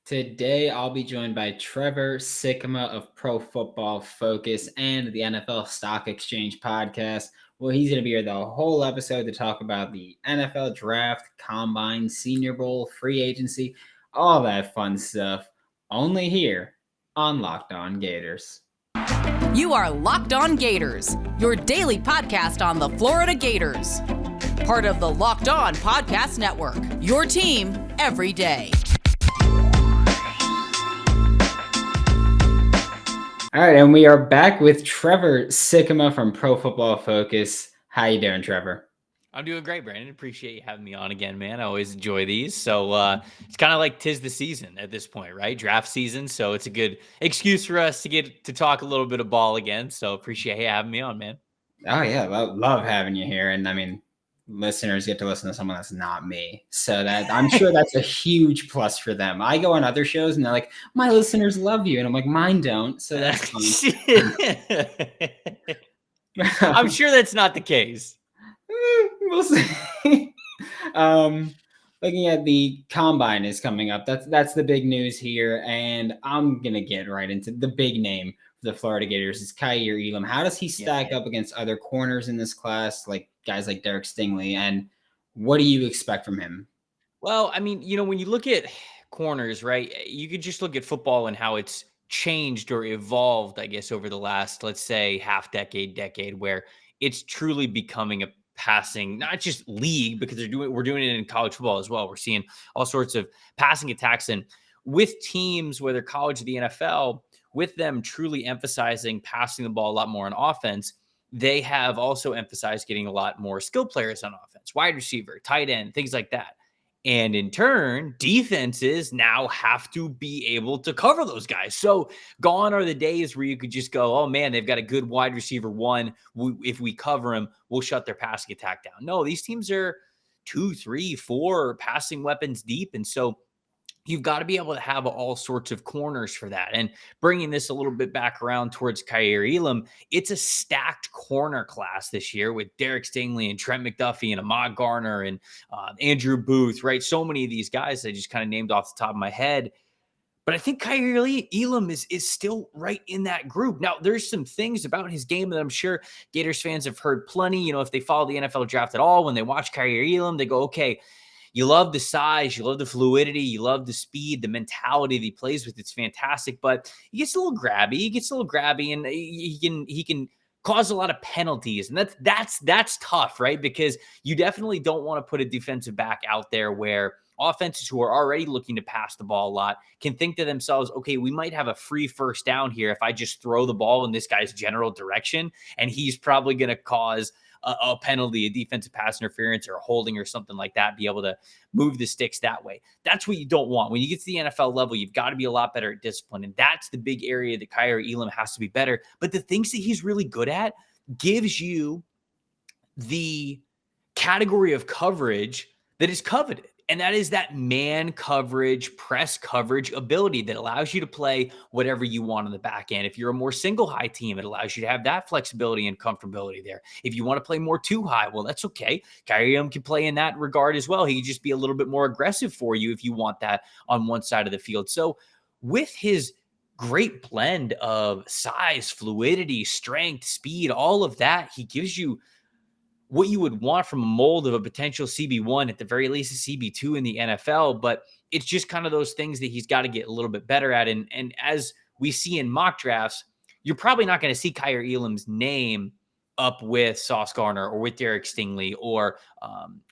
Today, I'll be joined by Trevor Sikkema of Pro Football Focus and the NFL Stock Exchange podcast. Well, he's going to be here the whole episode to talk about the NFL Draft, Combine, Senior Bowl, free agency, all that fun stuff. Only here on Locked On Gators. You are Locked On Gators, your daily podcast on the Florida Gators. Part of the Locked On Podcast Network, your team every day. All right, and we are back with Trevor Sikkema from Pro Football Focus. How you doing, Trevor? I'm doing great, Brandon. Appreciate you having me on again, man. I always enjoy these. So it's kind of like 'tis the season at this point, right? Draft season. So it's a good excuse for us to get to talk a little bit of ball again. So appreciate you having me on, man. Oh, yeah. Love having you here. And I mean, listeners get to listen to someone that's not me. So that I'm sure that's a huge plus for them. I go on other shows and they're like, my listeners love you. And I'm like, mine don't. So that's fun. I'm sure that's not the case. We'll see. Looking at the combine is coming up. That's the big news here. And I'm going to get right into the big name for the Florida Gators is Kaiir Elam. How does he stack up against other corners in this class, like guys like Derek Stingley? And what do you expect from him? Well, I mean, when you look at corners, right, you could just look at football and how it's changed or evolved, I guess, over the last, let's say, decade, where it's truly becoming a passing, not just league, because we're doing it in college football as well. We're seeing all sorts of passing attacks, and with teams, whether college or the NFL, with them truly emphasizing passing the ball a lot more on offense, they have also emphasized getting a lot more skill players on offense, wide receiver, tight end, things like that. And in turn, defenses now have to be able to cover those guys. So gone are the days where you could just go, oh man, they've got a good wide receiver one. If we cover him, we'll shut their passing attack down. No, these teams are 2, 3, 4 passing weapons deep. And so you've got to be able to have all sorts of corners for that. And bringing this a little bit back around towards Kaiir Elam, it's a stacked corner class this year with Derek Stingley and Trent McDuffie and Ahmad Garner and Andrew Booth, right? So many of these guys I just kind of named off the top of my head. But I think Kaiir Elam is still right in that group. Now, there's some things about his game that I'm sure Gators fans have heard plenty. If they follow the NFL draft at all, when they watch Kaiir Elam, they go, okay, you love the size, you love the fluidity, you love the speed, the mentality that he plays with. It's fantastic, but he gets a little grabby. And he can cause a lot of penalties, and that's tough, right? Because you definitely don't want to put a defensive back out there where offenses who are already looking to pass the ball a lot can think to themselves, okay, we might have a free first down here if I just throw the ball in this guy's general direction, and he's probably going to cause a penalty, a defensive pass interference or a holding or something like that, be able to move the sticks that way. That's what you don't want. When you get to the NFL level, you've got to be a lot better at discipline. And that's the big area that Kaiir Elam has to be better. But the things that he's really good at gives you the category of coverage that is coveted. And that is that man coverage, press coverage ability that allows you to play whatever you want on the back end. If you're a more single high team, it allows you to have that flexibility and comfortability there. If you want to play more two high, well, that's okay. Kaiir Elam can play in that regard as well. He can just be a little bit more aggressive for you if you want that on one side of the field. So with his great blend of size, fluidity, strength, speed, all of that, he gives you what you would want from a mold of a potential CB1, at the very least a CB2 in the NFL. But it's just kind of those things that he's got to get a little bit better at. And as we see in mock drafts, you're probably not going to see Kaiir Elam's name up with Sauce Gardner or with Derek Stingley or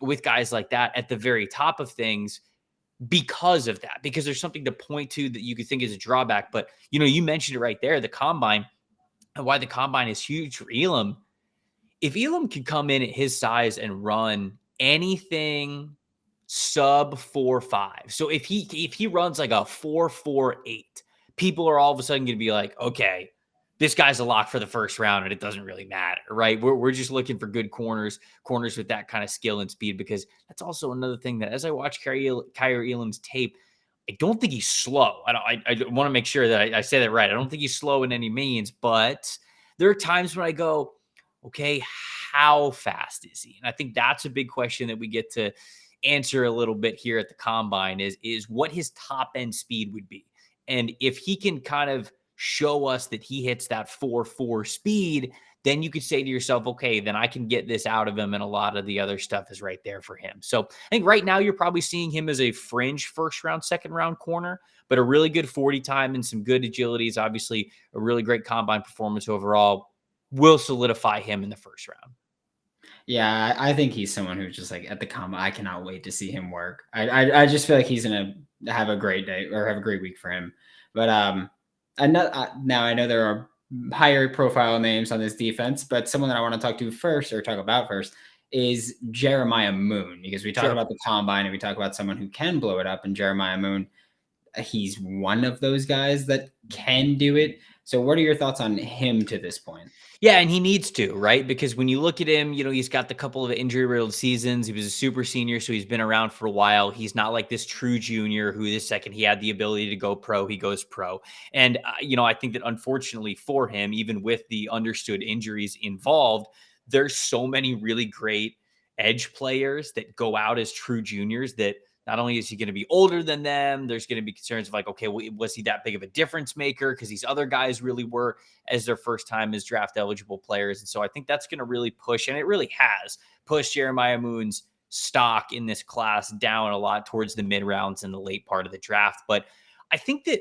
with guys like that at the very top of things because of that, because there's something to point to that you could think is a drawback. But, you mentioned it right there, the combine, and why the combine is huge for Elam. If Elam can come in at his size and run anything sub 4.5, so if he runs like a 4.48, people are all of a sudden going to be like, okay, this guy's a lock for the first round, and it doesn't really matter, right? We're just looking for good corners with that kind of skill and speed, because that's also another thing that as I watch Kaiir Elam's tape, I don't think he's slow. I want to make sure that I say that right. I don't think he's slow in any means, but there are times when I go, okay, how fast is he? And I think that's a big question that we get to answer a little bit here at the combine is what his top end speed would be. And if he can kind of show us that he hits that 4.4 speed, then you could say to yourself, okay, then I can get this out of him. And a lot of the other stuff is right there for him. So I think right now you're probably seeing him as a fringe first round, second round corner, but a really good 40 time and some good agility is obviously a really great combine performance overall will solidify him in the first round. Yeah, I think he's someone who's just like at the combine. I cannot wait to see him work. I just feel like he's gonna have a great day or have a great week for him. But now I know there are higher profile names on this defense, but someone that I want to talk about first is Jeremiah Moon, because we talk about the combine and we talk about someone who can blow it up, and Jeremiah Moon, he's one of those guys that can do it. So what are your thoughts on him to this point? Yeah, and he needs to, right? Because when you look at him, he's got the couple of injury-riddled seasons. He was a super senior, so he's been around for a while. He's not like this true junior who the second he had the ability to go pro, he goes pro. And, I think that unfortunately for him, even with the understood injuries involved, there's so many really great edge players that go out as true juniors that not only is he going to be older than them, there's going to be concerns of like, okay, was he that big of a difference maker? Because these other guys really were as their first time as draft eligible players. And so I think that's going to really push, and it really has pushed Jeremiah Moon's stock in this class down a lot towards the mid rounds and the late part of the draft. But I think that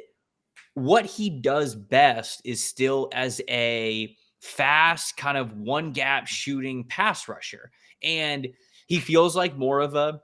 what he does best is still as a fast kind of one gap shooting pass rusher. And he feels like more of a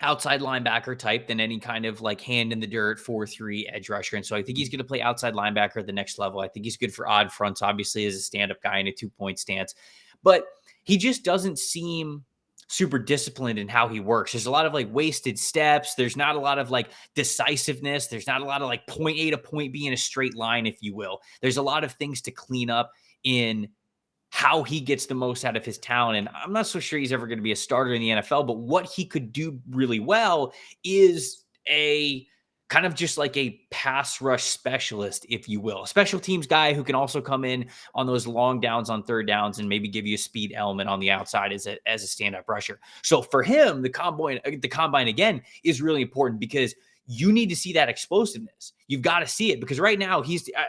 outside linebacker type than any kind of like hand in the dirt 4-3 edge rusher. And so I think he's going to play outside linebacker at the next level. I think he's good for odd fronts, obviously, as a stand-up guy in a 2-point stance, but he just doesn't seem super disciplined in how he works. There's a lot of like wasted steps. There's not a lot of like decisiveness. There's not a lot of like point A to point B in a straight line, if you will. There's a lot of things to clean up in how he gets the most out of his talent. And I'm not so sure he's ever going to be a starter in the NFL, but what he could do really well is a kind of just like a pass rush specialist, if you will, a special teams guy who can also come in on those long downs on third downs and maybe give you a speed element on the outside as a stand-up rusher. So for him, the combine again is really important because you need to see that explosiveness. You've got to see it because right now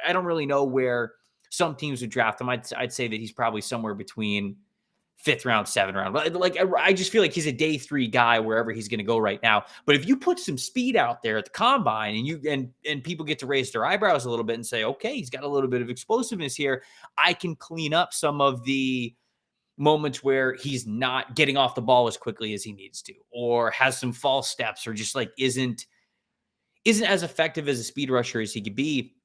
I don't really know where some teams would draft him. I'd say that he's probably somewhere between 5th round, 7th round. Like I just feel like he's a day 3 guy wherever he's going to go right now. But if you put some speed out there at the combine and people get to raise their eyebrows a little bit and say, okay, he's got a little bit of explosiveness here, I can clean up some of the moments where he's not getting off the ball as quickly as he needs to, or has some false steps, or just like isn't as effective as a speed rusher as he could be.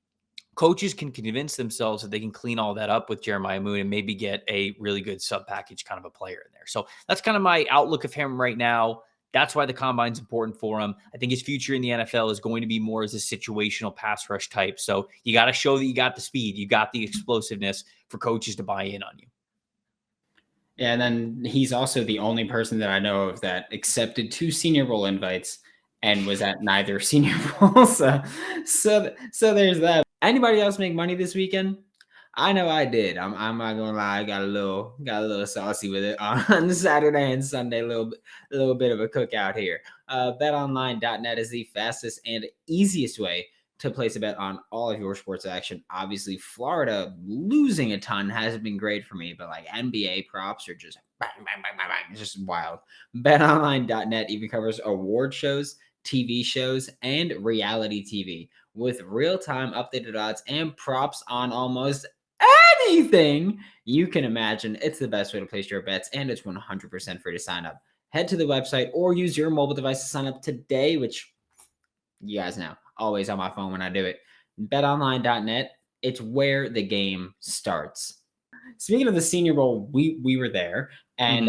Coaches can convince themselves that they can clean all that up with Jeremiah Moon and maybe get a really good sub package kind of a player in there. So that's kind of my outlook of him right now. That's why the combine's important for him. I think his future in the NFL is going to be more as a situational pass rush type. So you got to show that you got the speed, you got the explosiveness for coaches to buy in on you. Yeah, and then he's also the only person that I know of that accepted 2 Senior Bowl invites and was at neither Senior Bowl. So there's that. Anybody else make money this weekend? I know I did. I'm not gonna lie. I got a little saucy with it on Saturday and Sunday. A little bit of a cookout here. BetOnline.net is the fastest and easiest way to place a bet on all of your sports action. Obviously, Florida losing a ton hasn't been great for me, but like NBA props are just bang, bang, bang, bang, bang. It's just wild. BetOnline.net even covers award shows, TV shows, and reality TV with real-time updated odds and props on almost anything you can imagine. It's the best way to place your bets, and it's 100% free to sign up. Head to the website or use your mobile device to sign up today, which you guys know, always on my phone when I do it. BetOnline.net, it's where the game starts. Speaking of the Senior Bowl, we were there, and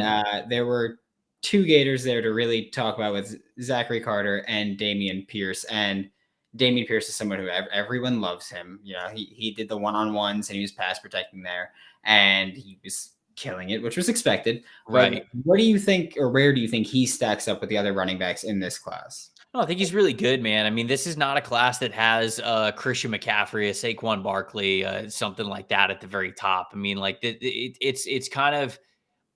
there were 2 Gators there to really talk about with Zachary Carter and Dameon Pierce. And Dameon Pierce is someone who everyone loves him. You know, he did the one-on-ones and he was pass protecting there, and he was killing it, which was expected. Right. But what do you think, or where do you think he stacks up with the other running backs in this class? No, I think he's really good, man. I mean, this is not a class that has Christian McCaffrey, a Saquon Barkley, something like that at the very top. I mean, like it's kind of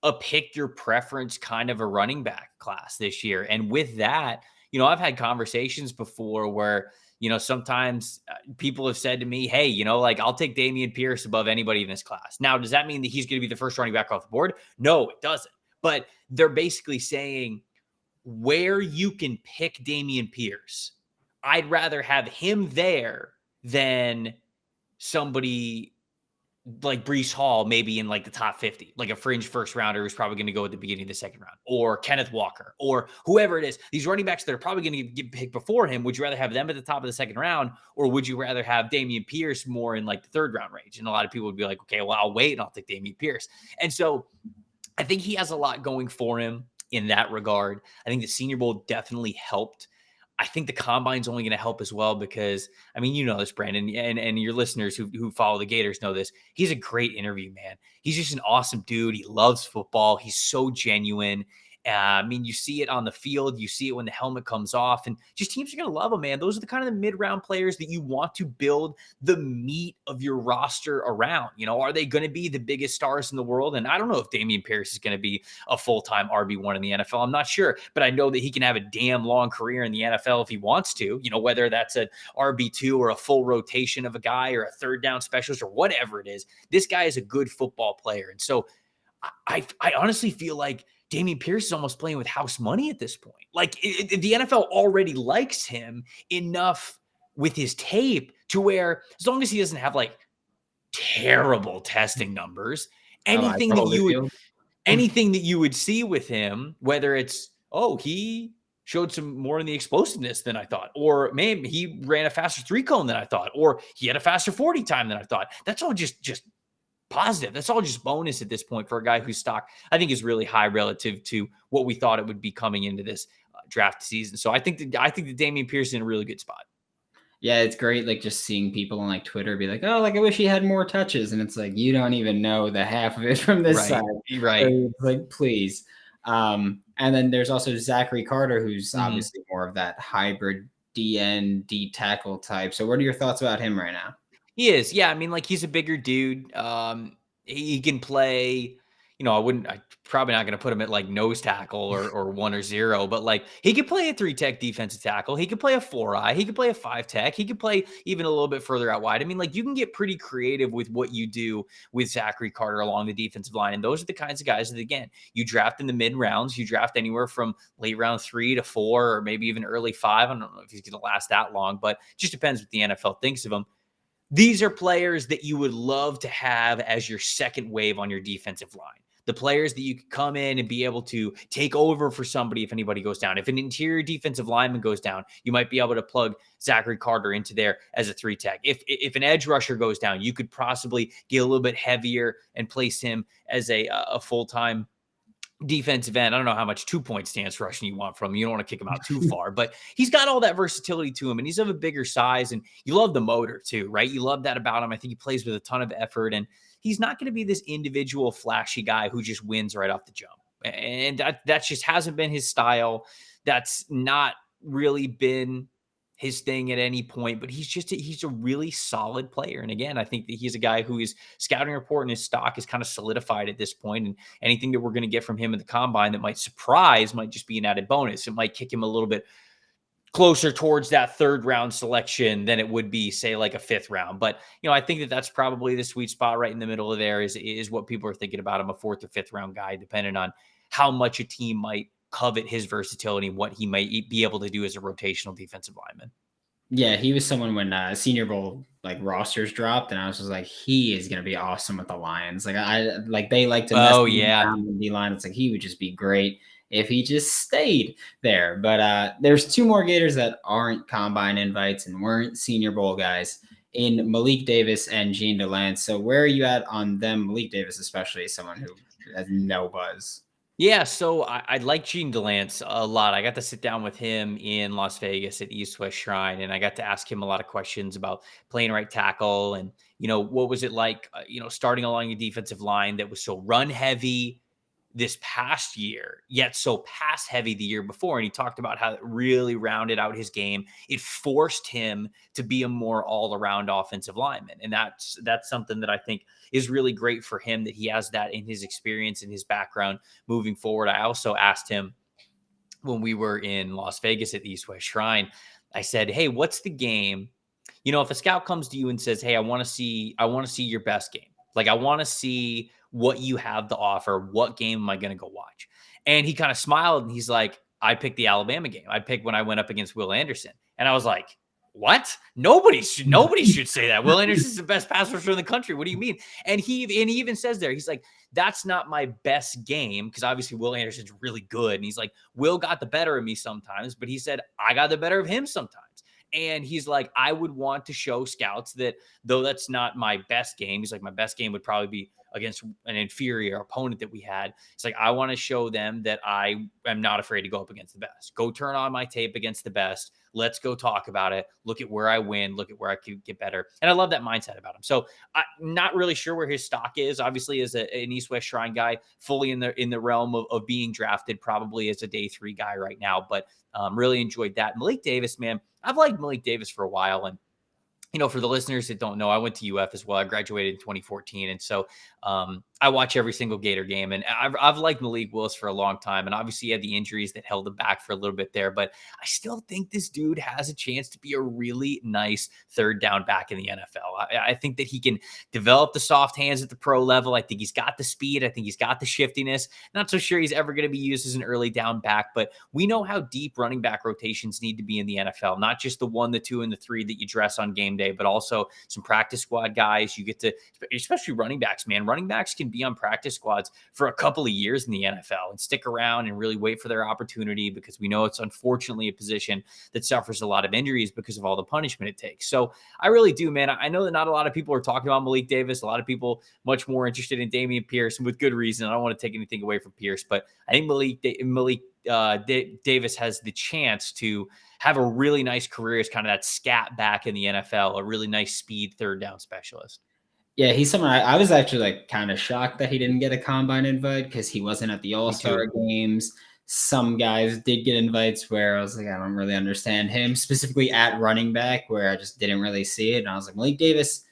a pick your preference kind of a running back class this year. And with that, I've had conversations before where, sometimes people have said to me, hey, like I'll take Dameon Pierce above anybody in this class. Now, does that mean that he's going to be the first running back off the board? No, it doesn't. But they're basically saying where you can pick Dameon Pierce, I'd rather have him there than somebody like Breece Hall, maybe in like the top 50, like a fringe first rounder who's probably going to go at the beginning of the second round, or Kenneth Walker, or whoever it is. These running backs that are probably going to get picked before him, would you rather have them at the top of the second round, or would you rather have Dameon Pierce more in like the third round range? And a lot of people would be like, okay, well, I'll wait and I'll take Dameon Pierce. And so I think he has a lot going for him in that regard. I think the Senior Bowl definitely helped. I think the combine's only going to help as well because, I mean, you know this, Brandon, and your listeners who follow the Gators know this. He's a great interview, man. He's just an awesome dude. He loves football. He's so genuine. I mean, you see it on the field. You see it when the helmet comes off. And just teams are going to love him, man. Those are the kind of the mid-round players that you want to build the meat of your roster around. Are they going to be the biggest stars in the world? And I don't know if Dameon Pierce is going to be a full-time RB1 in the NFL. I'm not sure. But I know that he can have a damn long career in the NFL if he wants to, whether that's an RB2 or a full rotation of a guy or a third down specialist or whatever it is. This guy is a good football player. And so I honestly feel like Dameon Pierce is almost playing with house money at this point. Like the NFL already likes him enough with his tape to where as long as he doesn't have like terrible testing numbers, anything that you would see with him, whether it's, he showed some more in the explosiveness than I thought, or maybe he ran a faster 3-cone than I thought, or he had a faster 40 time than I thought. That's all just positive. That's all just bonus at this point for a guy whose stock I think is really high relative to what we thought it would be coming into this draft season. So I think that Dameon Pierce is in a really good spot. Yeah, it's great. Like just seeing people on like Twitter be like, "Oh, like I wish he had more touches," and it's like you don't even know the half of it from this side, right? So it's like, please. And then there's also Zachary Carter, who's obviously more of that hybrid DN D tackle type. So what are your thoughts about him right now? He is. Yeah. I mean, like he's a bigger dude. He can play, I'm probably not going to put him at like nose tackle or 1 or 0, but like he could play a 3-tech defensive tackle. He could play a 4-eye. He could play a 5-tech. He could play even a little bit further out wide. I mean, like you can get pretty creative with what you do with Zachary Carter along the defensive line. And those are the kinds of guys that, again, you draft in the mid rounds. You draft anywhere from late round 3 to 4, or maybe even early 5. I don't know if he's going to last that long, but it just depends what the NFL thinks of him. These are players that you would love to have as your second wave on your defensive line. The players that you could come in and be able to take over for somebody if anybody goes down. If an interior defensive lineman goes down, you might be able to plug Zachary Carter into there as a 3-tech. If an edge rusher goes down, you could possibly get a little bit heavier and place him as a full-time defensive end. I don't know how much 2-point stance rushing you want from him. You don't want to kick him out too far, but he's got all that versatility to him, and he's of a bigger size, and you love the motor too, right? You love that about him. I think he plays with a ton of effort, and he's not going to be this individual flashy guy who just wins right off the jump. And that just hasn't been his style. That's not really been his thing at any point, but he's a really solid player. And again, I think that he's a guy who his scouting report and his stock is kind of solidified at this point. And anything that we're going to get from him in the combine that might surprise might just be an added bonus. It might kick him a little bit closer towards that 3rd round selection than it would be, say, like a 5th round. But, I think that that's probably the sweet spot right in the middle of there is what people are thinking about him, a 4th or 5th round guy, depending on how much a team might covet his versatility and what he might be able to do as a rotational defensive lineman. Yeah, he was someone when Senior Bowl like rosters dropped, and I was just like, he is gonna be awesome with the Lions. Like they like to mess around the D-line. It's like he would just be great if he just stayed there. But there's 2 more Gators that aren't combine invites and weren't Senior Bowl guys in Malik Davis and Jean Delance. So where are you at on them? Malik Davis, especially someone who has no buzz. Yeah, so I like Jean Delance a lot. I got to sit down with him in Las Vegas at East West Shrine, and I got to ask him a lot of questions about playing right tackle and, what was it like, starting along a defensive line that was so run heavy this past year, yet so pass heavy the year before. And he talked about how it really rounded out his game. It forced him to be a more all around offensive lineman. And that's something that I think is really great for him, that he has that in his experience and his background moving forward. I also asked him when we were in Las Vegas at the East West Shrine, I said, hey, what's the game? If a scout comes to you and says, hey, I want to see your best game. Like, I want to see what you have to offer. What game am I going to go watch? And he kind of smiled and he's like, I picked the Alabama game. I picked when I went up against Will Anderson. And I was like, what? Nobody should say that. Will Anderson's the best pass rusher in the country. What do you mean? And he even says there, he's like, that's not my best game, because obviously Will Anderson's really good. And he's like, Will got the better of me sometimes, but he said, I got the better of him sometimes. And he's like, I would want to show scouts that though that's not my best game, he's like, my best game would probably be against an inferior opponent that we had. It's like, I want to show them that I am not afraid to go up against the best. Go turn on my tape against the best. Let's go talk about it. Look at where I win. Look at where I can get better. And I love that mindset about him. So I'm not really sure where his stock is. Obviously, as an East West Shrine guy, fully in the realm of being drafted, probably as a day 3 guy right now. But really enjoyed that. Malik Davis, man, I've liked Malik Davis for a while. And for the listeners that don't know, I went to UF as well. I graduated in 2014. And so I watch every single Gator game. And I've liked Malik Willis for a long time. And obviously he had the injuries that held him back for a little bit there. But I still think this dude has a chance to be a really nice third down back in the NFL. I think that he can develop the soft hands at the pro level. I think he's got the speed. I think he's got the shiftiness. Not so sure he's ever going to be used as an early down back. But we know how deep running back rotations need to be in the NFL. Not just the 1, the 2, and the 3 that you dress on game day, but also some practice squad guys. You get to, especially running backs, man. Running backs can be on practice squads for a couple of years in the NFL and stick around and really wait for their opportunity, because we know it's unfortunately a position that suffers a lot of injuries because of all the punishment it takes. So I really do, man. I know that not a lot of people are talking about Malik Davis. A lot of people much more interested in Dameon Pierce, and with good reason. I don't want to take anything away from Pierce, but I think Malik Davis has the chance to have a really nice career as kind of that scat back in the NFL, a really nice speed third down specialist. Yeah, he's someone I was actually kind of shocked that he didn't get a combine invite, because he wasn't at the All-Star games. Some guys did get invites where I was like, I don't really understand him, specifically at running back, where I just didn't really see it. And I was like, Malik Davis,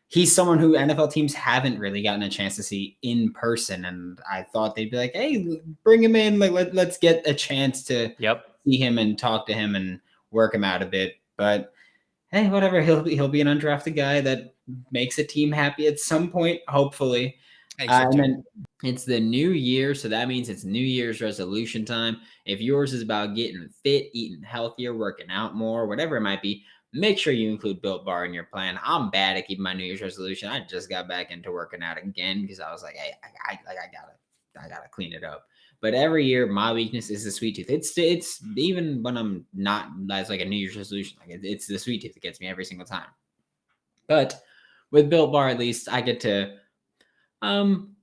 he's someone who NFL teams haven't really gotten a chance to see in person. And I thought they'd be like, hey, bring him in. Like, let's get a chance to see him and talk to him and work him out a bit. But hey, whatever. He'll be an undrafted guy that makes a team happy at some point, hopefully. And then it's the new year, so that means it's New Year's resolution time. If yours is about getting fit, eating healthier, working out more, whatever it might be, make sure you include Built Bar in your plan. I'm bad at keeping my New Year's resolution. I just got back into working out again because I was like, hey, I gotta clean it up. But every year, my weakness is the sweet tooth. It's even when I'm not, that's like a New Year's resolution. Like it's the sweet tooth that gets me every single time. But with Built Bar, at least I get to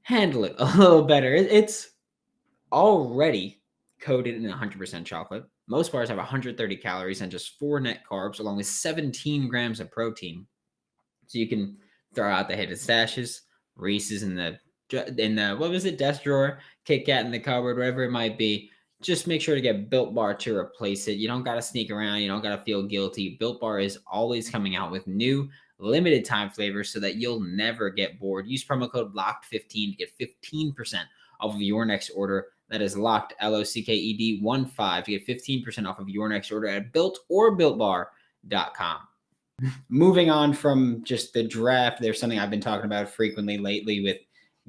handle it a little better. It's already coated in 100% chocolate. Most bars have 130 calories and just 4 net carbs, along with 17 grams of protein. So you can throw out the hidden stashes, Reese's in the what was it, desk drawer, Kit Kat in the cupboard, whatever it might be. Just make sure to get Built Bar to replace it. You don't got to sneak around. You don't got to feel guilty. Built Bar is always coming out with new limited time flavors so that you'll never get bored. Use promo code LOCKED15 to get 15% off of your next order. That is locked, LOCKED 15 to get 15% off of your next order at built or builtbar.com. Moving on from just the draft, there's something I've been talking about frequently lately with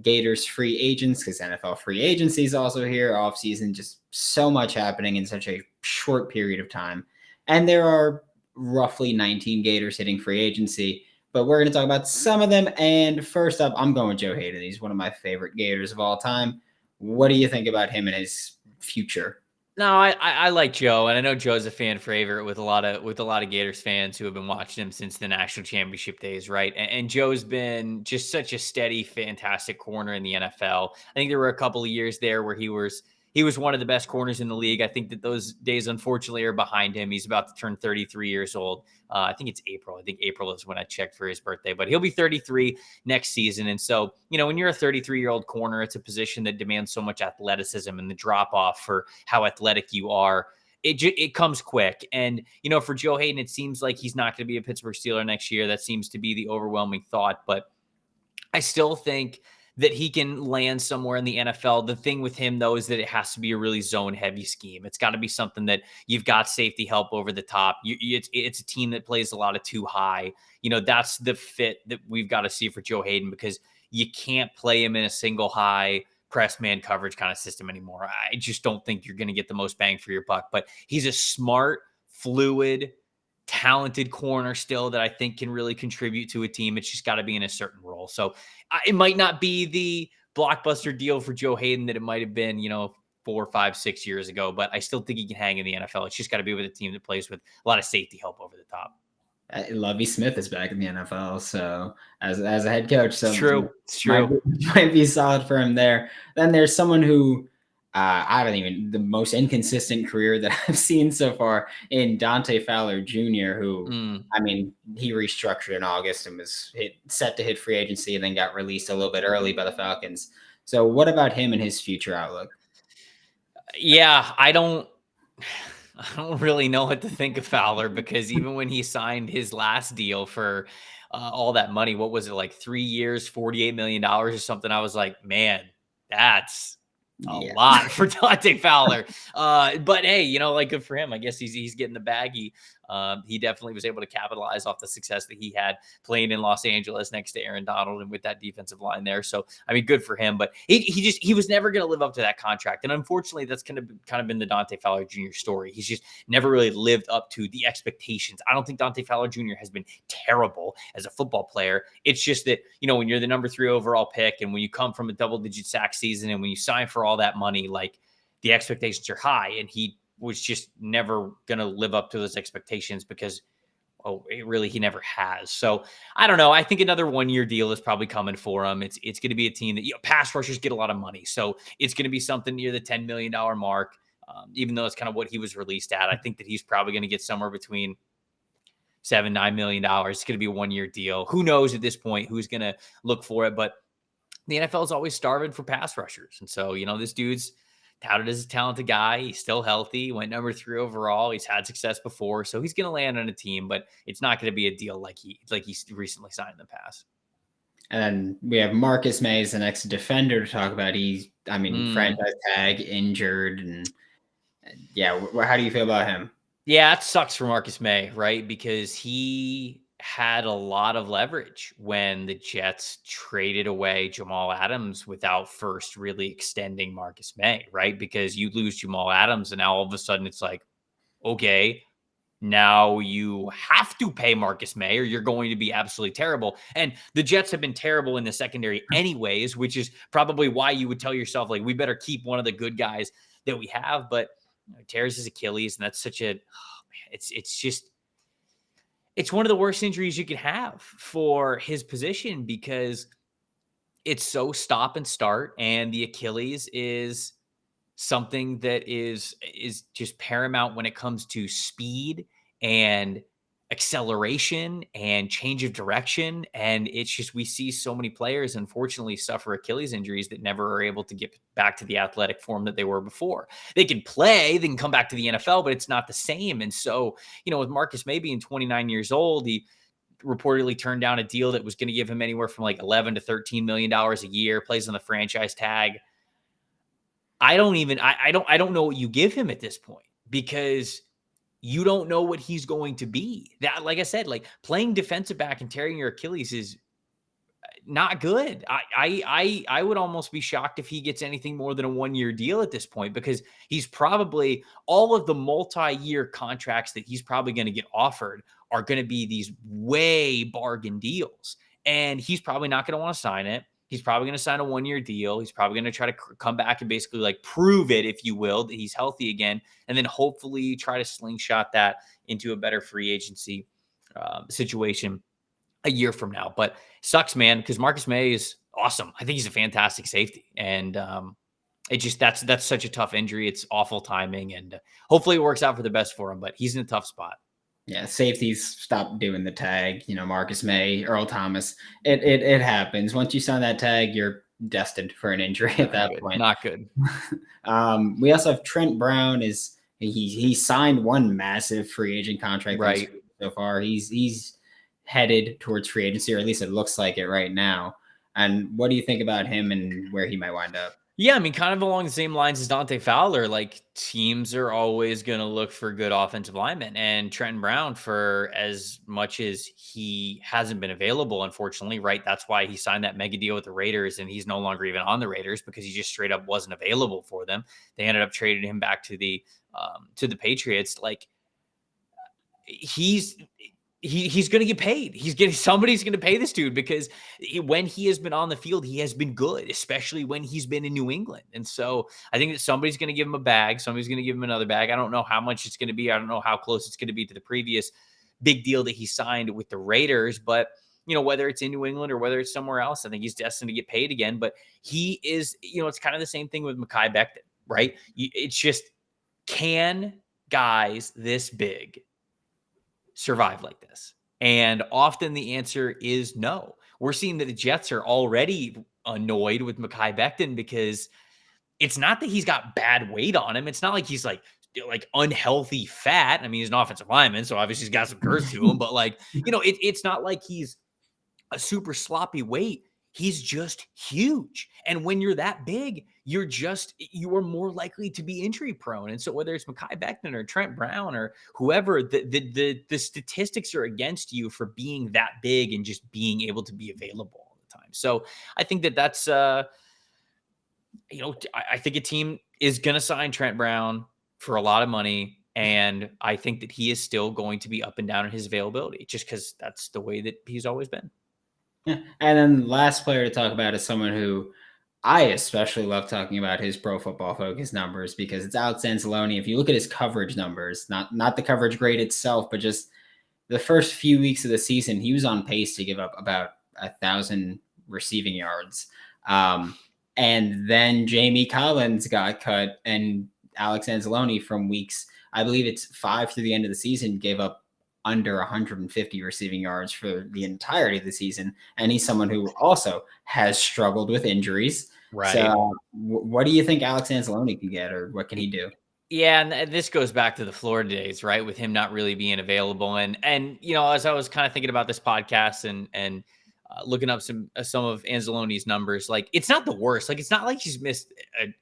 Gators free agents, because NFL free agency is also here, off season, just so much happening in such a short period of time. And there are roughly 19 Gators hitting free agency, but we're going to talk about some of them. And first up, I'm going with Joe Hayden. He's one of my favorite Gators of all time. What do you think about him and his future? No, I like Joe, and I know Joe's a fan favorite with a lot of Gators fans who have been watching him since the national championship days, right? And Joe's been just such a steady, fantastic corner in the NFL. I think there were a couple of years there where he was he was one of the best corners in the league. I think that those days, unfortunately, are behind him. He's about to turn 33 years old. I think it's April. I think April is when I checked for his birthday, but he'll be 33 next season. And so, when you're a 33-year-old corner, it's a position that demands so much athleticism, and the drop off for how athletic you are, it comes quick. And, for Joe Hayden, it seems like he's not going to be a Pittsburgh Steeler next year. That seems to be the overwhelming thought, but I still think that he can land somewhere in the NFL. The thing with him, though, is that it has to be a really zone-heavy scheme. It's got to be something that you've got safety help over the top. It's a team that plays a lot of too high. That's the fit that we've got to see for Joe Hayden, because you can't play him in a single high press man coverage kind of system anymore. I just don't think you're going to get the most bang for your buck. But he's a smart, fluid, talented corner still that I think can really contribute to a team. It's just got to be in a certain role. So it might not be the blockbuster deal for Joe Hayden that it might have been, 4, 5, 6 years ago, but I still think he can hang in the NFL. It's just got to be with a team that plays with a lot of safety help over the top. Lovie Smith is back in the NFL, so as a head coach, so it's true. Might be solid for him there. Then there's someone who the most inconsistent career that I've seen so far in Dante Fowler Jr., who, he restructured in August and was set to hit free agency and then got released a little bit early by the Falcons. So what about him and his future outlook? Yeah, I don't really know what to think of Fowler, because even when he signed his last deal for all that money, what was it, like 3 years, $48 million or something? I was like, man, that's a lot for Dante Fowler. But hey, good for him. I guess he's getting the bag. He definitely was able to capitalize off the success that he had playing in Los Angeles next to Aaron Donald and with that defensive line there. So, good for him, but he was never going to live up to that contract. And unfortunately, that's kind of been the Dante Fowler Jr. story. He's just never really lived up to the expectations. I don't think Dante Fowler Jr. has been terrible as a football player. It's just that, when you're the number 3 overall pick, and when you come from a double-digit sack season, and when you sign for all that money, like, the expectations are high, and he was just never going to live up to those expectations, because he never has. So I don't know. I think another 1-year deal is probably coming for him. It's going to be a team that, pass rushers get a lot of money. So it's going to be something near the $10 million mark. Even though it's kind of what he was released at, I think that he's probably going to get somewhere between $7-9 million. It's going to be a 1-year deal. Who knows at this point who's going to look for it, but the NFL is always starving for pass rushers. And so, this dude's touted as a talented guy. He's still healthy. Went number 3 overall. He's had success before, so he's going to land on a team, but it's not going to be a deal like he recently signed in the past. And then we have Marcus Maye as the next defender to talk about. Franchise tag, injured, and how do you feel about him? Yeah, it sucks for Marcus Maye, right? Because he had a lot of leverage when the Jets traded away Jamal Adams without first really extending Marcus Maye, right? Because you lose Jamal Adams, and now all of a sudden it's like, okay, now you have to pay Marcus Maye or you're going to be absolutely terrible. And the Jets have been terrible in the secondary anyways, which is probably why you would tell yourself, like, we better keep one of the good guys that we have. But tears his Achilles, and that's such it's one of the worst injuries you can have for his position, because it's so stop and start, and the Achilles is something that is just paramount when it comes to speed and acceleration and change of direction. And it's just, we see so many players unfortunately suffer Achilles injuries that never are able to get back to the athletic form that they were before. They can play, they can come back to the NFL, but it's not the same. And so, with Marcus Maye being 29 years old, he reportedly turned down a deal that was going to give him anywhere from like $11 to $13 million a year, plays on the franchise tag. I don't know what you give him at this point, because you don't know what he's going to be. That, like I said, like, playing defensive back and tearing your Achilles is not good. I would almost be shocked if he gets anything more than a 1-year deal at this point, because he's probably, all of the multi-year contracts that he's probably going to get offered are going to be these way bargain deals. And he's probably not going to want to sign it. He's probably going to sign a 1-year deal. He's probably going to try to come back and basically, like, prove it, if you will, that he's healthy again. And then hopefully try to slingshot that into a better free agency situation a year from now. But sucks, man, because Marcus Maye is awesome. I think he's a fantastic safety. And that's such a tough injury. It's awful timing, and hopefully it works out for the best for him. But he's in a tough spot. Yeah, safeties stop doing the tag. Marcus Maye, Earl Thomas. It happens. Once you sign that tag, you're destined for an injury at that point. Not good. We also have Trent Brown. He signed one massive free agent contract right so far. He's headed towards free agency, or at least it looks like it right now. And what do you think about him and where he might wind up? Yeah, I mean, kind of along the same lines as Dante Fowler, like teams are always going to look for good offensive linemen. And Trent Brown, for as much as he hasn't been available, unfortunately, right? That's why he signed that mega deal with the Raiders, and he's no longer even on the Raiders because he just straight up wasn't available for them. They ended up trading him back to the Patriots. Like he's going to get paid. Somebody's going to pay this dude because when he has been on the field, he has been good, especially when he's been in New England. And so I think that somebody's going to give him a bag. Somebody's going to give him another bag. I don't know how much it's going to be. I don't know how close it's going to be to the previous big deal that he signed with the Raiders, but whether it's in New England or whether it's somewhere else, I think he's destined to get paid again. But he is, it's kind of the same thing with Mekhi Becton, right? It's just, can guys this big survive like this? And often the answer is no. We're seeing that the Jets are already annoyed with Mekhi Becton because it's not that he's got bad weight on him. It's not like he's like unhealthy fat. I mean, he's an offensive lineman, so obviously he's got some girth to him, but it's not like he's a super sloppy weight. He's just huge. And when you're that big, you are more likely to be injury prone. And so whether it's Mekhi Becton or Trent Brown or whoever, the statistics are against you for being that big and just being able to be available all the time. So I think that's, I think a team is going to sign Trent Brown for a lot of money. And I think that he is still going to be up and down in his availability just because that's the way that he's always been. Yeah. And then last player to talk about is someone who I especially love talking about his Pro Football Focus numbers because it's Alex Anzalone. If you look at his coverage numbers, not the coverage grade itself, but just the first few weeks of the season, he was on pace to give up about 1,000 receiving yards. And then Jamie Collins got cut, and Alex Anzalone from weeks, I believe it's 5 through the end of the season, gave up under 150 receiving yards for the entirety of the season. And he's someone who also has struggled with injuries. Right. So what do you think Alex Anzalone can get, or what can he do? Yeah, and this goes back to the Florida days, right? With him not really being available. And as I was kind of thinking about this podcast and looking up some of Anzalone's numbers, like it's not the worst. Like it's not like he's missed an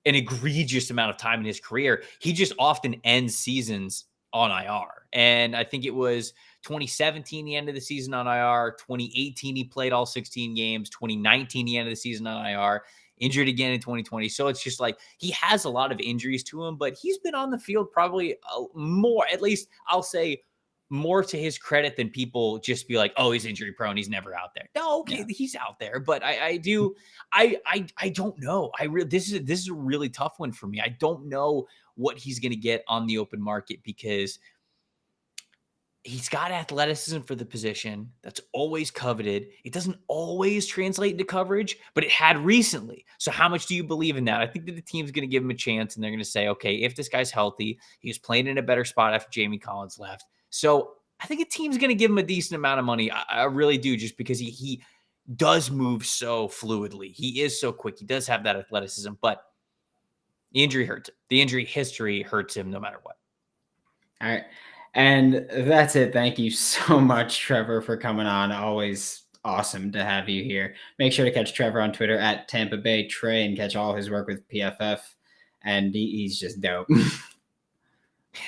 egregious amount of time in his career. He just often ends seasons on IR. And I think it was 2017, the end of the season on IR. 2018, he played all 16 games. 2019, the end of the season on IR. Injured again in 2020. So it's just like he has a lot of injuries to him, but he's been on the field probably more, at least I'll say more to his credit than people just be like, oh, he's injury prone, he's never out there. No, okay, yeah. He's out there, but I don't know. This is a really tough one for me. I don't know what he's going to get on the open market because he's got athleticism for the position. That's always coveted. It doesn't always translate into coverage, but it had recently. So how much do you believe in that? I think that the team's going to give him a chance and they're going to say, okay, if this guy's healthy, he was playing in a better spot after Jamie Collins left. So I think a team's going to give him a decent amount of money. I really do, just because he does move so fluidly. He is so quick. He does have that athleticism, but the injury hurts him. The injury history hurts him no matter what. All right. And that's it. Thank you so much, Trevor, for coming on. Always awesome to have you here. Make sure to catch Trevor on Twitter at Tampa Bay Trey and catch all his work with PFF. And he's just dope.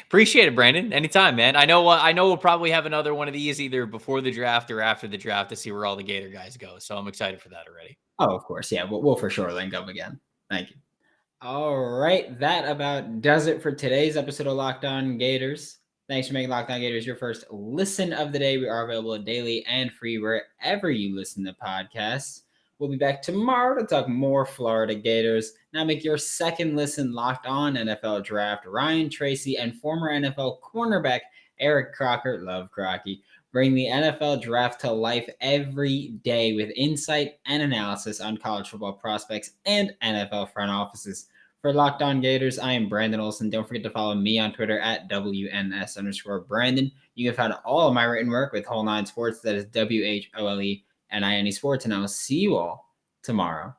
Appreciate it, Brandon. Anytime, man. I know we'll probably have another one of these either before the draft or after the draft to see where all the Gator guys go. So I'm excited for that already. Oh, of course. Yeah, we'll for sure link up again. Thank you. All right. That about does it for today's episode of Locked On Gators. Thanks for making Locked On Gators your first listen of the day. We are available daily and free wherever you listen to podcasts. We'll be back tomorrow to talk more Florida Gators. Now make your second listen Locked On NFL Draft. Ryan Tracy and former NFL cornerback Eric Crocker, love Crocky, bring the NFL draft to life every day with insight and analysis on college football prospects and NFL front offices. For Locked On Gators, I am Brandon Olson. Don't forget to follow me on Twitter at WNS_Brandon. You can find all of my written work with Whole Nine Sports. That is WHOLENIE Sports. And I will see you all tomorrow.